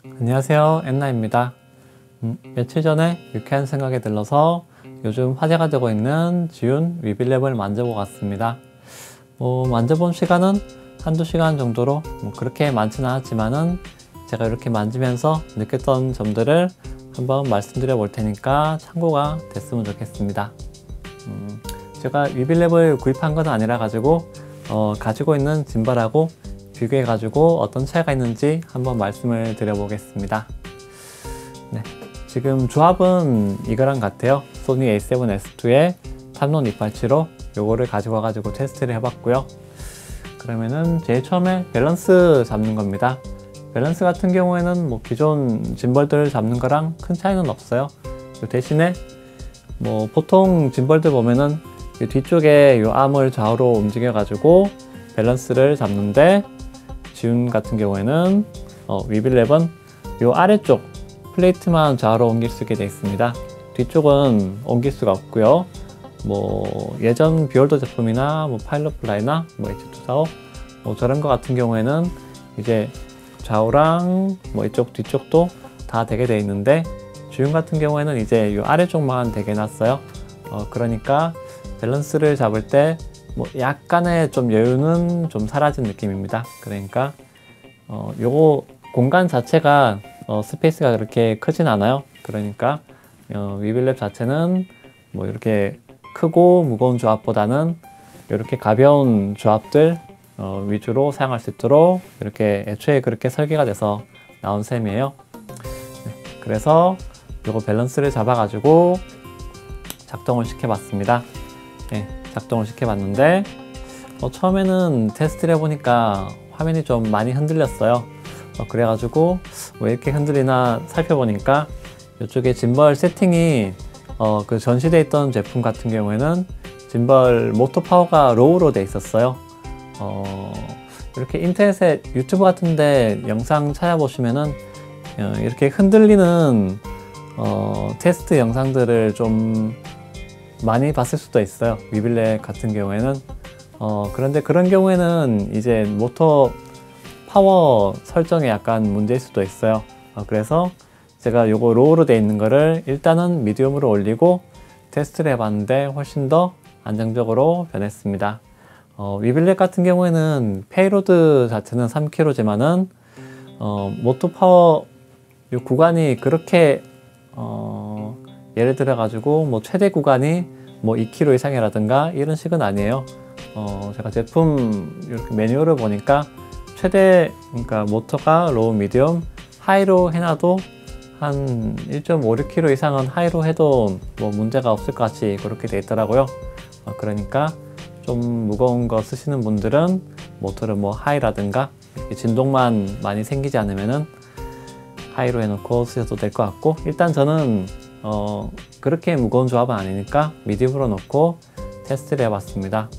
안녕하세요, 엔나입니다. 며칠 전에 유쾌한 생각에 들러서 요즘 화제가 되고 있는 지운 위빌랩을 만져보고 왔습니다. 만져본 시간은 한두 시간 정도로 그렇게 많지는 않았지만은 제가 이렇게 만지면서 느꼈던 점들을 한번 말씀드려 볼 테니까 참고가 됐으면 좋겠습니다. 제가 위빌랩을 구입한 건 아니라 가지고 있는 짐벌하고 비교해 가지고 어떤 차이가 있는지 한번 말씀을 드려 보겠습니다. 네, 지금 조합은 이거랑 같아요. 소니 a7S2의 탐론 287로 요거를 가지고 와가지고 테스트를 해봤고요. 그러면은 제일 처음에 밸런스 잡는 겁니다. 밸런스 같은 경우에는 기존 짐벌들을 잡는 거랑 큰 차이는 없어요. 대신에 보통 짐벌들 보면은 이 뒤쪽에 요 암을 좌우로 움직여 가지고 밸런스를 잡는데, 지운 같은 경우에는 위빌랩은 요 아래쪽 플레이트만 좌우로 옮길 수 있게 되어 있습니다. 뒤쪽은 옮길 수가 없고요. 예전 비올더 제품이나 파일럿플라이나 H245 저런 거 같은 경우에는 이제 좌우랑 이쪽 뒤쪽도 다 되게 되어 있는데, 지운 같은 경우에는 이제 요 아래쪽만 되게 놨어요. 그러니까 밸런스를 잡을 때 약간의 좀 여유는 좀 사라진 느낌입니다. 그러니까 요거 공간 자체가 스페이스가 그렇게 크진 않아요. 그러니까 위빌랩 자체는 이렇게 크고 무거운 조합보다는 이렇게 가벼운 조합들 위주로 사용할 수 있도록 이렇게 애초에 그렇게 설계가 돼서 나온 셈이에요. 네, 그래서 요거 밸런스를 잡아 가지고 작동을 시켜 봤습니다. 네, 작동을 시켜봤는데 처음에는 테스트를 해보니까 화면이 좀 많이 흔들렸어요. 그래가지고 왜 이렇게 흔들리나 살펴보니까 이쪽에 짐벌 세팅이 그 전시되어 있던 제품 같은 경우에는 짐벌 모터 파워가 로우로 돼 있었어요. 이렇게 인터넷에 유튜브 같은데 영상 찾아보시면은 이렇게 흔들리는 테스트 영상들을 좀 많이 봤을 수도 있어요. 위빌랩 같은 경우에는. 그런데 그런 경우에는 이제 모터 파워 설정에 약간 문제일 수도 있어요. 그래서 제가 요거 로우로 되어 있는 거를 일단은 미디움으로 올리고 테스트를 해봤는데 훨씬 더 안정적으로 변했습니다. 위빌랩 같은 경우에는 페이로드 자체는 3kg지만은 모터 파워 요 구간이 그렇게 예를 들어 가지고 최대 구간이 2kg 이상이라든가 이런 식은 아니에요. 제가 제품 이렇게 매뉴얼을 보니까 최대, 그러니까 모터가 로우, 미디엄, 하이로 해놔도 한 1.56kg 이상은 하이로 해도 문제가 없을 것 같이 그렇게 돼 있더라고요. 그러니까 좀 무거운 거 쓰시는 분들은 모터를 하이라든가 이렇게 진동만 많이 생기지 않으면은 하이로 해놓고 쓰셔도 될 것 같고, 일단 저는 그렇게 무거운 조합은 아니니까 미디움으로 놓고 테스트를 해봤습니다.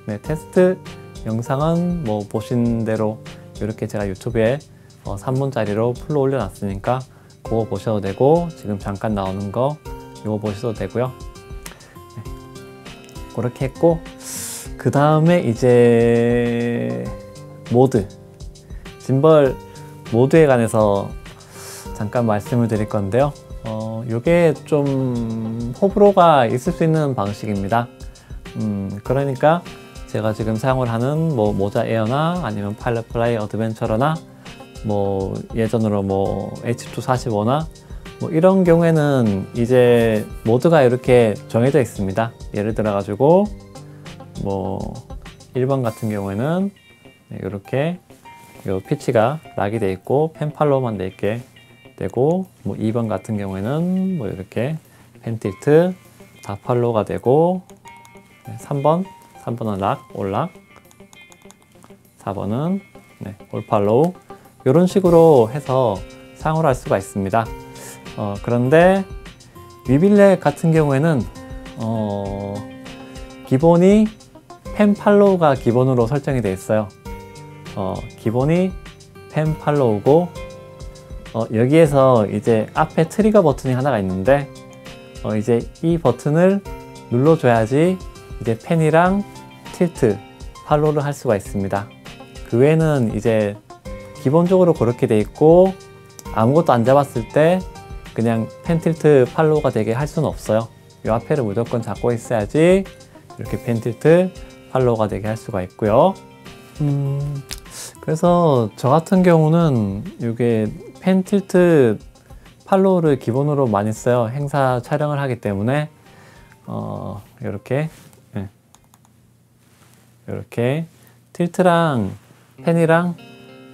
네, 테스트 영상은 보신 대로 이렇게 제가 유튜브에 3분짜리로 풀로 올려놨으니까 그거 보셔도 되고, 지금 잠깐 나오는 거 이거 보셔도 되고요. 네, 그렇게 했고, 그 다음에 이제 짐벌 모드에 관해서 잠깐 말씀을 드릴 건데요. 요게 좀 호불호가 있을 수 있는 방식입니다. 그러니까 제가 지금 사용을 하는 모자 에어나 아니면 파일럿플라이 어드벤처러나 예전으로 H245나 이런 경우에는 이제 모드가 이렇게 정해져 있습니다. 예를 들어 가지고 1번 같은 경우에는 이렇게 요 피치가 락이 돼 있고 펜팔로우만 돼 있게 되고, 2번 같은 경우에는 이렇게 펜틸트 다 팔로우가 되고, 3번은 락, 올락, 4번은 올 팔로우, 이런 식으로 해서 사용을 할 수가 있습니다. 그런데 위빌랩 같은 경우에는 기본이 펜 팔로우가 기본으로 설정이 되어 있어요. 기본이 펜 팔로우고, 여기에서 이제 앞에 트리거 버튼이 하나가 있는데 이제 이 버튼을 눌러줘야지 이제 펜이랑 틸트, 팔로우를 할 수가 있습니다. 그 외에는 이제 기본적으로 그렇게 돼 있고, 아무것도 안 잡았을 때 그냥 펜 틸트 팔로우가 되게 할 수는 없어요. 이 앞에를 무조건 잡고 있어야지 이렇게 펜 틸트 팔로우가 되게 할 수가 있고요. 그래서 저 같은 경우는 이게 펜 틸트 팔로우를 기본으로 많이 써요. 행사 촬영을 하기 때문에 이렇게 이렇게 틸트랑 펜이랑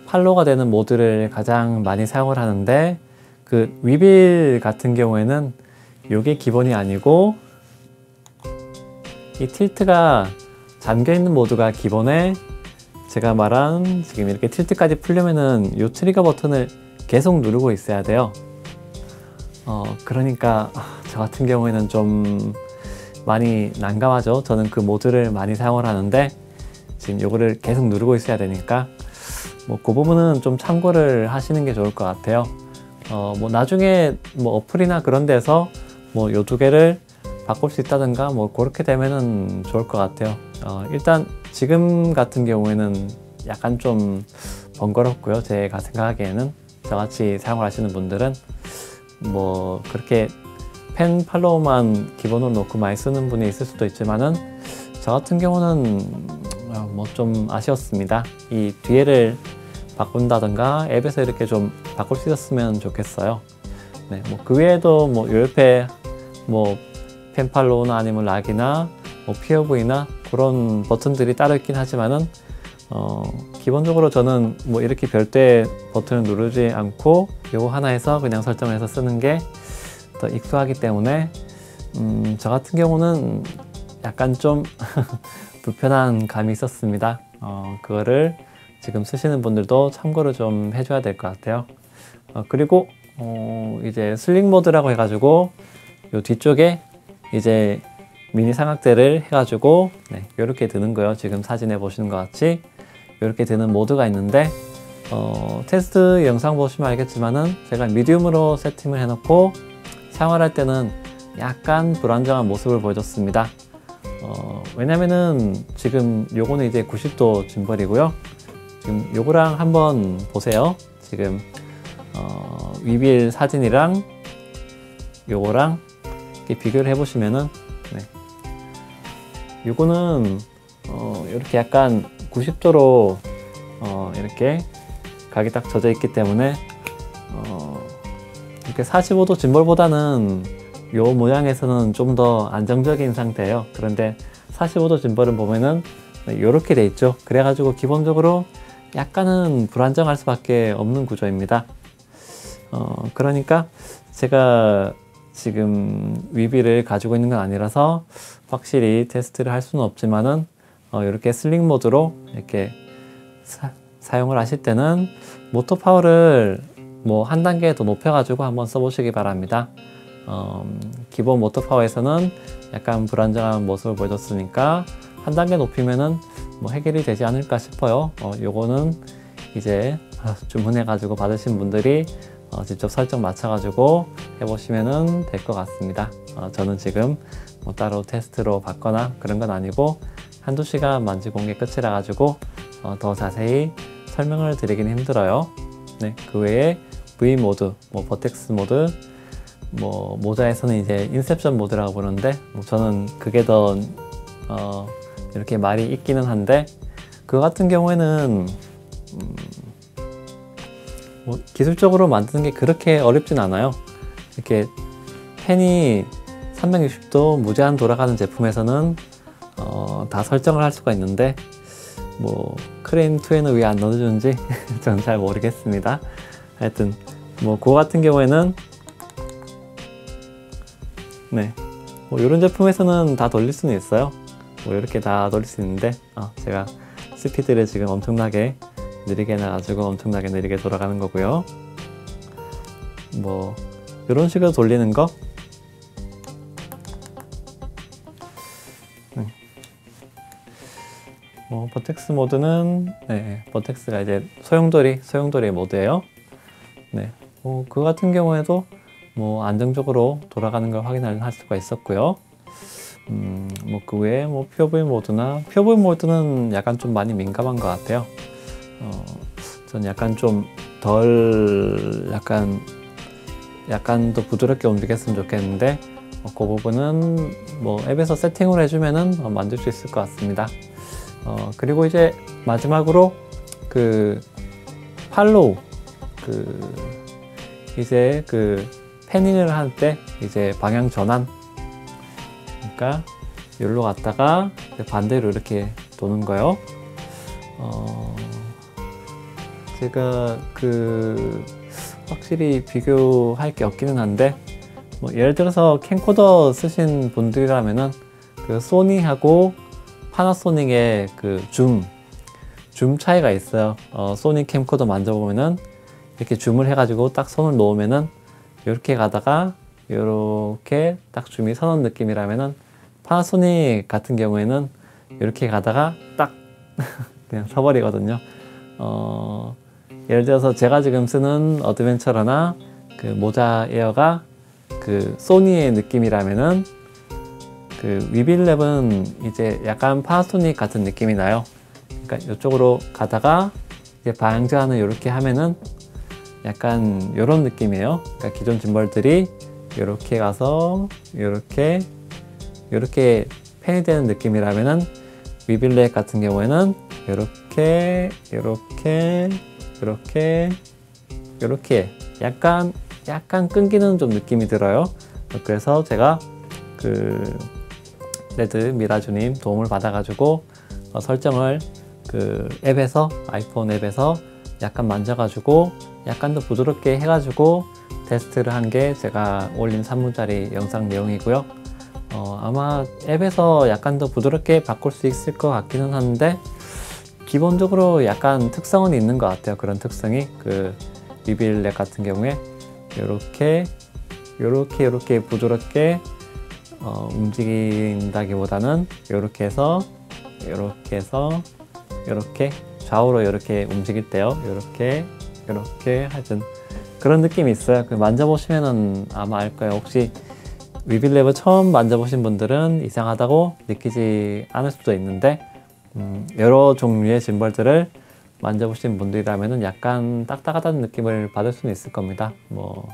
팔로우가 되는 모드를 가장 많이 사용을 하는데, 그 위빌 같은 경우에는 이게 기본이 아니고 이 틸트가 잠겨 있는 모드가 기본에, 제가 말한 지금 이렇게 틸트까지 풀려면은 이 트리거 버튼을 계속 누르고 있어야 돼요. 그러니까 저 같은 경우에는 좀 많이 난감하죠. 저는 그 모드를 많이 사용을 하는데 지금 요거를 계속 누르고 있어야 되니까 뭐 그 부분은 좀 참고를 하시는 게 좋을 것 같아요. 뭐 나중에 뭐 어플이나 그런 데서 뭐 요 두 개를 바꿀 수 있다든가 뭐 그렇게 되면은 좋을 것 같아요. 일단 지금 같은 경우에는 약간 좀 번거롭고요. 제가 생각하기에는 저같이 사용을 하시는 분들은 뭐 그렇게 펜 팔로우만 기본으로 놓고 많이 쓰는 분이 있을 수도 있지만은 저 같은 경우는 뭐 좀 아쉬웠습니다. 이 뒤에를 바꾼다든가 앱에서 이렇게 좀 바꿀 수 있었으면 좋겠어요. 네, 뭐 그 외에도 뭐 요 옆에 뭐 펜 팔로우나 아니면 락이나 뭐 POV나 그런 버튼들이 따로 있긴 하지만은 기본적으로 저는 뭐 이렇게 별도의 버튼을 누르지 않고 요거 하나에서 그냥 설정을 해서 쓰는 게 더 익숙하기 때문에 저 같은 경우는 약간 좀 불편한 감이 있었습니다. 그거를 지금 쓰시는 분들도 참고를 좀 해줘야 될 것 같아요. 그리고 이제 슬릭 모드라고 해가지고 요 뒤쪽에 이제 미니 삼각대를 해가지고 이렇게 드는 거예요. 지금 사진에 보시는 것 같이 이렇게 드는 모드가 있는데 테스트 영상 보시면 알겠지만은 제가 미디움으로 세팅을 해놓고 사용을 할 때는 약간 불안정한 모습을 보여줬습니다. 왜냐면은 지금 요거는 이제 90도 짐벌이고요. 지금 요거랑 한번 보세요. 지금 위빌 사진이랑 요거랑 이렇게 비교를 해 보시면은 요거는 이렇게 약간 90도로 이렇게 각이 딱 젖어 있기 때문에 이렇게 45도 짐벌보다는 요 모양에서는 좀 더 안정적인 상태예요. 그런데 45도 짐벌은 보면은 이렇게 돼 있죠. 그래가지고 기본적으로 약간은 불안정할 수밖에 없는 구조입니다. 그러니까 제가 지금 위비를 가지고 있는 건 아니라서 확실히 테스트를 할 수는 없지만은 이렇게 슬릭 모드로 이렇게 사용을 하실 때는 모터 파워를 뭐 한 단계 더 높여가지고 한번 써보시기 바랍니다. 기본 모터 파워에서는 약간 불안정한 모습을 보여줬으니까 한 단계 높이면은 뭐 해결이 되지 않을까 싶어요. 요거는 이제 주문해가지고 받으신 분들이 직접 설정 맞춰가지고 해보시면은 될 것 같습니다. 저는 지금 뭐 따로 테스트로 받거나 그런 건 아니고 한두 시간 만지고 온 게 끝이라 가지고 더 자세히 설명을 드리긴 힘들어요. 네, 그 외에 V 모드, 뭐 버텍스 모드, 뭐 모자에서는 이제 인셉션 모드라고 부르는데 뭐 저는 그게 더 이렇게 말이 있기는 한데, 그거 같은 경우에는 뭐 기술적으로 만드는 게 그렇게 어렵진 않아요. 이렇게 펜이 360도 무제한 돌아가는 제품에서는 다 설정을 할 수가 있는데 뭐 크레인2에는 왜 안 넣어주는지 저는 잘 모르겠습니다. 하여튼 뭐 그거 같은 경우에는 뭐 이런 제품에서는 다 돌릴 수는 있어요. 뭐 이렇게 다 돌릴 수 있는데 제가 스피드를 지금 엄청나게 느리게 해놔가지고 엄청나게 느리게 돌아가는 거고요. 뭐 이런 식으로 돌리는 거 버텍스 모드는 버텍스가 이제 소용돌이 모드예요. 그거 같은 경우에도 뭐 안정적으로 돌아가는 걸 확인할 수가 있었고요. 뭐 그 외에 뭐 POV 모드는 약간 좀 많이 민감한 것 같아요. 저는 약간 좀 덜 약간 더 부드럽게 움직였으면 좋겠는데 그 부분은 뭐 앱에서 세팅을 해주면은 만들 수 있을 것 같습니다. 그리고 이제 마지막으로 그 팔로우 이제 패닝을 할 때 이제 방향 전환, 그러니까 여기로 갔다가 반대로 이렇게 도는 거요. 제가 확실히 비교할 게 없기는 한데, 뭐 예를 들어서 캠코더 쓰신 분들이라면은 소니하고 파나소닉의 줌 차이가 있어요. 소니 캠코더 만져보면은 이렇게 줌을 해가지고 딱 손을 놓으면은 이렇게 가다가 이렇게 딱 줌이 서는 느낌이라면은, 파나소닉 같은 경우에는 이렇게 가다가 딱 그냥 서버리거든요. 예를 들어서 제가 지금 쓰는 어드벤처러나 모자 에어가 소니의 느낌이라면은 위빌랩은 이제 약간 파나소닉 같은 느낌이 나요. 그러니까 이쪽으로 가다가 이제 방향 전환을 이렇게 하면은 약간 이런 느낌이에요. 그러니까 기존 짐벌들이 이렇게 가서 이렇게 펜이 되는 느낌이라면은, 위빌랩 같은 경우에는 이렇게 약간 끊기는 좀 느낌이 들어요. 그래서 제가 레드 미라주님 도움을 받아가지고 설정을 앱에서, 아이폰 앱에서 약간 만져가지고 약간 더 부드럽게 해가지고 테스트를 한 게 제가 올린 3분짜리 영상 내용이고요. 아마 앱에서 약간 더 부드럽게 바꿀 수 있을 것 같기는 한데, 기본적으로 약간 특성은 있는 것 같아요. 그런 특성이 위빌랩 같은 경우에 이렇게 부드럽게 움직인다기보다는 이렇게 해서 이렇게 좌우로 이렇게 움직일 때요. 이렇게 하여튼 그런 느낌이 있어요. 만져보시면은 아마 알 거예요. 혹시 위빌랩을 처음 만져보신 분들은 이상하다고 느끼지 않을 수도 있는데, 여러 종류의 짐벌들을 만져보신 분들이라면은 약간 딱딱하다는 느낌을 받을 수는 있을 겁니다. 뭐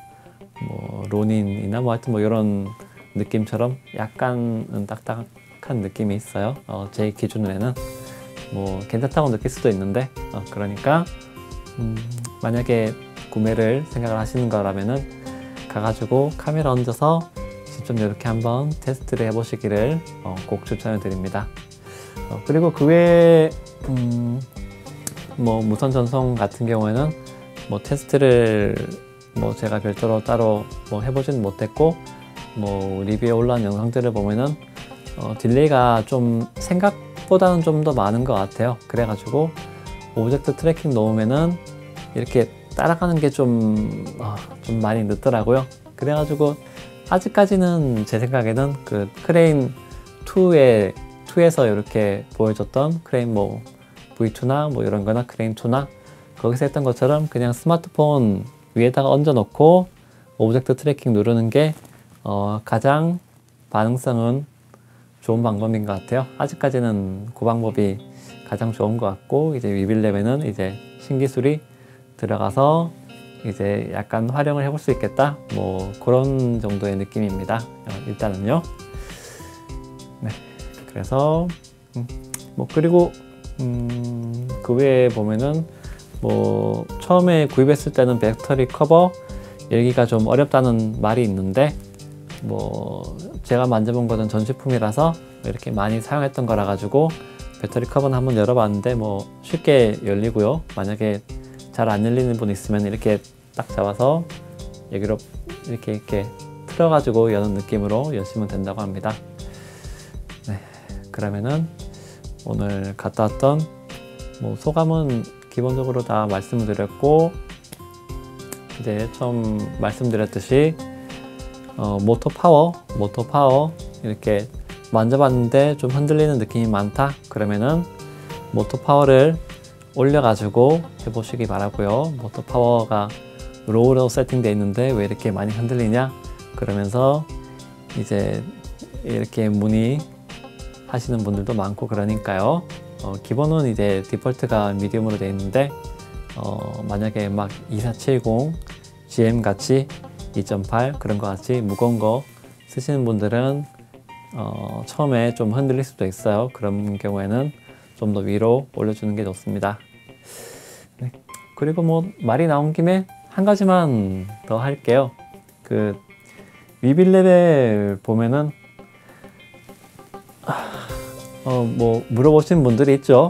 로닌이나 하여튼 이런 느낌처럼 약간은 딱딱한 느낌이 있어요. 제 기준에는 괜찮다고 느낄 수도 있는데, 그러니까 만약에 구매를 생각을 하시는 거라면은 가가지고 카메라 얹어서 직접 이렇게 한번 테스트를 해보시기를 꼭 추천을 드립니다. 그리고 그 외에 무선 전송 같은 경우에는 테스트를 제가 별도로 따로 해보지는 못했고, 리뷰에 올라온 영상들을 보면은 딜레이가 좀 생각보다는 좀 더 많은 것 같아요. 그래가지고 오브젝트 트래킹 놓으면은 이렇게 따라가는 게 좀 많이 늦더라고요. 그래가지고 아직까지는 제 생각에는 크레인 2에서 이렇게 보여줬던 크레인 V2나 이런 거나 크레인 2나 거기서 했던 것처럼 그냥 스마트폰 위에다가 얹어 놓고 오브젝트 트래킹 누르는 게 가장 반응성은 좋은 방법인 것 같아요. 아직까지는 그 방법이 가장 좋은 것 같고, 이제 위빌랩에는 이제 신기술이 들어가서 이제 약간 활용을 해볼 수 있겠다, 그런 정도의 느낌입니다. 일단은요. 네, 그래서 그리고 그 외에 보면은 처음에 구입했을 때는 배터리 커버 열기가 좀 어렵다는 말이 있는데, 제가 만져본 거는 전시품이라서 이렇게 많이 사용했던 거라 가지고 배터리 커버는 한번 열어봤는데 쉽게 열리고요. 만약에 잘 안 열리는 분 있으면 이렇게 딱 잡아서 여기로 이렇게 틀어가지고 여는 느낌으로 여시면 된다고 합니다. 네, 그러면은 오늘 갔다 왔던 소감은 기본적으로 다 말씀을 드렸고, 이제 처음 말씀드렸듯이 모터 파워 이렇게 만져봤는데 좀 흔들리는 느낌이 많다 그러면은 모터 파워를 올려가지고 해보시기 바라고요. 모터 파워가 로우로 세팅되어 있는데 왜 이렇게 많이 흔들리냐 그러면서 이제 이렇게 문의 하시는 분들도 많고 그러니까요. 기본은 이제 디폴트가 미디움으로 되어 있는데 만약에 막 2470 GM 같이 2.8 그런 거 같이 무거운 거 쓰시는 분들은 처음에 좀 흔들릴 수도 있어요. 그런 경우에는 좀 더 위로 올려주는 게 좋습니다. 네. 그리고 뭐 말이 나온 김에 한 가지만 더 할게요. 그 위빌랩에 보면은 뭐 물어보시는 분들이 있죠.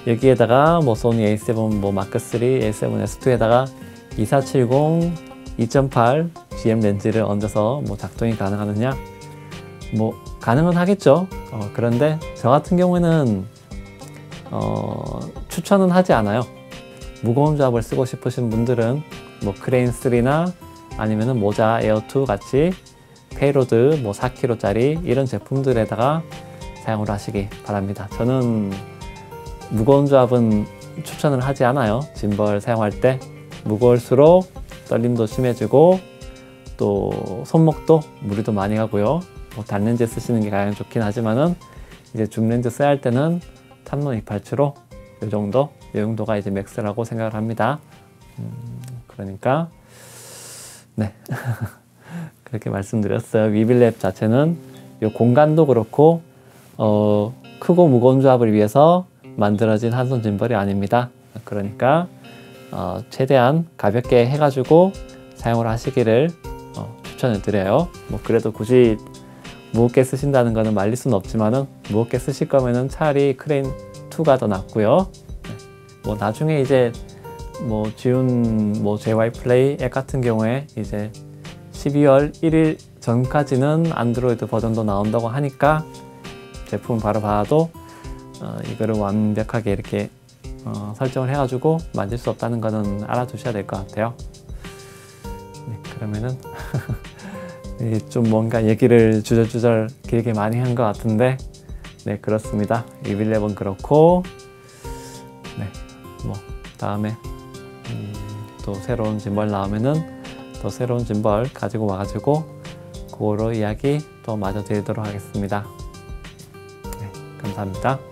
여기에다가 뭐 소니 A7 뭐 마크 3, A7 S2에다가 2470 2.8 GM 렌즈를 얹어서 뭐 작동이 가능하느냐? 뭐 가능은 하겠죠. 그런데 저 같은 경우에는 추천은 하지 않아요. 무거운 조합을 쓰고 싶으신 분들은 뭐 크레인 3나 아니면은 모자 에어2 같이 페이로드 뭐 4kg짜리 이런 제품들에다가 사용을 하시기 바랍니다. 저는 무거운 조합은 추천을 하지 않아요. 짐벌 사용할 때 무거울수록 떨림도 심해지고 또 손목도 무리도 많이 가고요. 뭐 단렌즈 쓰시는 게 가장 좋긴 하지만은 이제 줌렌즈 써야 할 때는 탐론 287로 이 정도 용도가 이제 맥스라고 생각을 합니다. 그러니까 네 그렇게 말씀드렸어요. 위빌랩 자체는 이 공간도 그렇고 크고 무거운 조합을 위해서 만들어진 한손 짐벌이 아닙니다. 그러니까 최대한 가볍게 해가지고 사용을 하시기를 추천을 드려요. 뭐 그래도 굳이 무겁게 쓰신다는 거는 말릴 수는 없지만은 무겁게 쓰실 거면은 차라리 크레인 2가 더 낫고요. 뭐 나중에 이제 뭐 지운 뭐 JY 플레이 앱 같은 경우에 이제 12월 1일 전까지는 안드로이드 버전도 나온다고 하니까 제품 바로 봐도 이거를 완벽하게 이렇게 설정을 해가지고 만질 수 없다는 거는 알아두셔야 될 것 같아요. 네, 그러면은 좀 뭔가 얘기를 주절주절 길게 많이 한 것 같은데 네 그렇습니다. 위빌랩은 그렇고 네 뭐 다음에 또 새로운 짐벌 나오면은 또 새로운 짐벌 가지고 와가지고 그거로 이야기 또 마저 드리도록 하겠습니다. 네, 감사합니다.